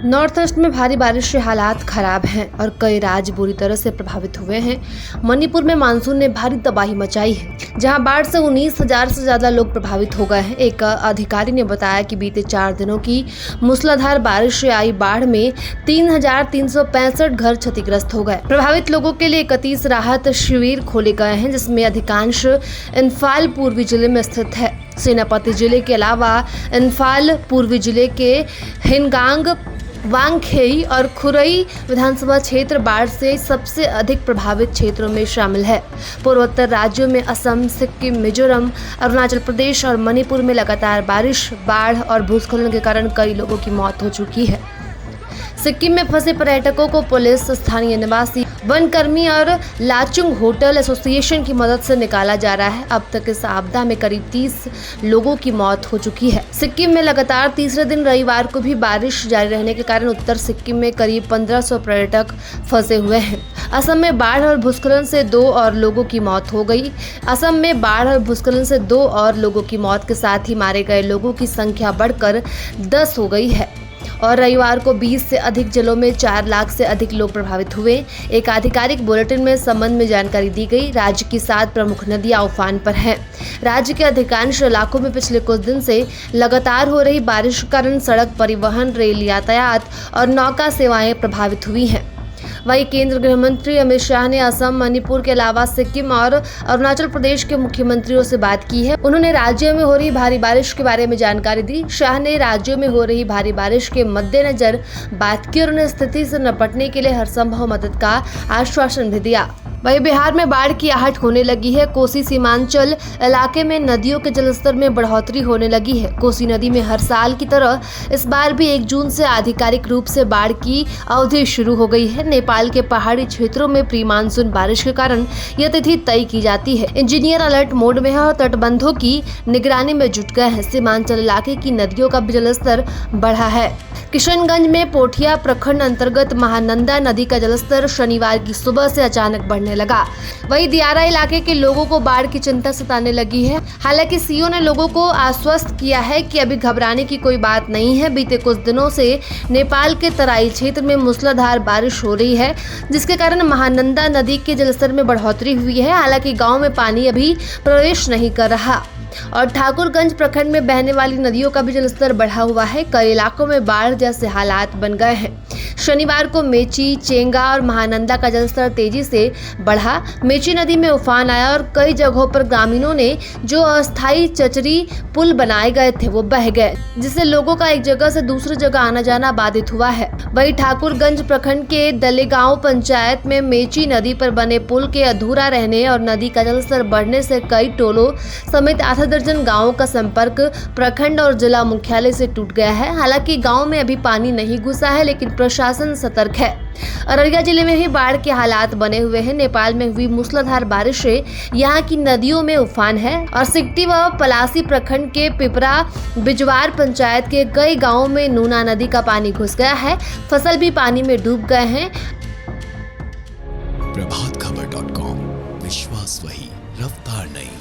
North east में भारी बारिश से हालात खराब हैं और कई राज्य बुरी तरह से प्रभावित हुए हैं। मणिपुर में मानसून ने भारी तबाही मचाई है, जहां बाढ़ से 19,000 से ज्यादा लोग प्रभावित हो गए हैं। एक अधिकारी ने बताया कि बीते 4 दिनों की मूसलाधार बारिश से आई बाढ़ में 3,365 घर क्षतिग्रस्त हो गए। प्रभावित लोगों के लिए 31 राहत शिविर खोले गए हैं, जिसमें अधिकांश इम्फाल पूर्वी जिले में स्थित है। सेनापति जिले के अलावा इम्फाल पूर्वी जिले के हिनगांग, वांगखेई और खुरई विधानसभा क्षेत्र बाढ़ से सबसे अधिक प्रभावित क्षेत्रों में शामिल है। पूर्वोत्तर राज्यों में असम, सिक्किम, मिजोरम, अरुणाचल प्रदेश और मणिपुर में लगातार बारिश, बाढ़ और भूस्खलन के कारण कई लोगों की मौत हो चुकी है। सिक्किम में फंसे पर्यटकों को पुलिस, स्थानीय निवासी, वनकर्मी और लाचुंग होटल एसोसिएशन की मदद से निकाला जा रहा है। अब तक इस आपदा में करीब 30 लोगों की मौत हो चुकी है। सिक्किम में लगातार तीसरे दिन रविवार को भी बारिश जारी रहने के कारण उत्तर सिक्किम में करीब 1500 पर्यटक फंसे हुए हैं। असम में बाढ़ और भूस्खलन से 2 और लोगों की मौत हो गई। असम में बाढ़ और भूस्खलन से 2 और लोगों की मौत के साथ ही मारे गए लोगों की संख्या बढ़कर 10 हो गई है और रविवार को 20 से अधिक जिलों में 4 लाख से अधिक लोग प्रभावित हुए। एक आधिकारिक बुलेटिन में इस संबंध में जानकारी दी गई। राज्य की 7 प्रमुख नदियां उफान पर हैं। राज्य के अधिकांश इलाकों में पिछले कुछ दिन से लगातार हो रही बारिश के कारण सड़क परिवहन, रेल यातायात और नौका सेवाएं प्रभावित हुई हैं। वहीं केंद्रीय गृह मंत्री अमित शाह ने असम, मणिपुर के अलावा सिक्किम और अरुणाचल प्रदेश के मुख्यमंत्रियों से बात की है। उन्होंने राज्यों में हो रही भारी बारिश के बारे में जानकारी दी। शाह ने राज्यों में हो रही भारी बारिश के मद्देनजर बात की और उन्हें स्थिति से निपटने के लिए हर संभव मदद का आश्वासन भी दिया। वहीं बिहार में बाढ़ की आहट होने लगी है। कोसी सीमांचल इलाके में नदियों के जलस्तर में बढ़ोतरी होने लगी है। कोसी नदी में हर साल की तरह इस बार भी 1 जून से आधिकारिक रूप से बाढ़ की अवधि शुरू हो गई है। नेपाल के पहाड़ी क्षेत्रों में प्री मानसून बारिश के कारण यह तिथि तय की जाती है। इंजीनियर अलर्ट मोड में है और तटबंधों की निगरानी में जुट गए हैं। सीमांचल इलाके की नदियों का भी जलस्तर बढ़ा है। किशनगंज में पोठिया प्रखंड अंतर्गत महानंदा नदी का जलस्तर शनिवार की सुबह से अचानक बढ़ने लगा। वहीं दियारा इलाके के लोगों को बाढ़ की चिंता सताने लगी है। हालांकि सीओ ने लोगों को आश्वस्त किया है कि अभी घबराने की कोई बात नहीं है। बीते कुछ दिनों से नेपाल के तराई क्षेत्र में मूसलाधार बारिश हो रही है, जिसके कारण महानंदा नदी के जलस्तर में बढ़ोतरी हुई है। हालांकि गाँव में पानी अभी प्रवेश नहीं कर रहा और ठाकुरगंज प्रखंड में बहने वाली नदियों का भी जलस्तर बढ़ा हुआ है। कई इलाकों में बाढ़ जैसे हालात बन गए हैं। शनिवार को मेची, चेंगा और महानंदा का जलस्तर तेजी से बढ़ा। मेची नदी में उफान आया और कई जगहों पर ग्रामीणों ने जो अस्थायी चचरी पुल बनाए गए थे वो बह गए, जिससे लोगों का एक जगह से दूसरी जगह आना जाना बाधित हुआ है। वहीं ठाकुरगंज प्रखंड के दलेगांव पंचायत में मेची नदी पर बने पुल के अधूरा रहने और नदी का जलस्तर बढ़ने से कई टोलों समेत 8 दर्जन गांवों का संपर्क प्रखंड और जिला मुख्यालय से टूट गया है। हालांकि गांव में अभी पानी नहीं घुसा है, लेकिन प्रशासन सतर्क है। अररिया जिले में भी बाढ़ के हालात बने हुए हैं। नेपाल में हुई मूसलाधार बारिश से यहाँ की नदियों में उफान है और सिकटी व पलासी प्रखंड के पिपरा बिजवार पंचायत के कई गांवों में नूना नदी का पानी घुस गया है। फसल भी पानी में डूब गए हैं। प्रभातखबर.com, विश्वास वही, रफ्तार नहीं।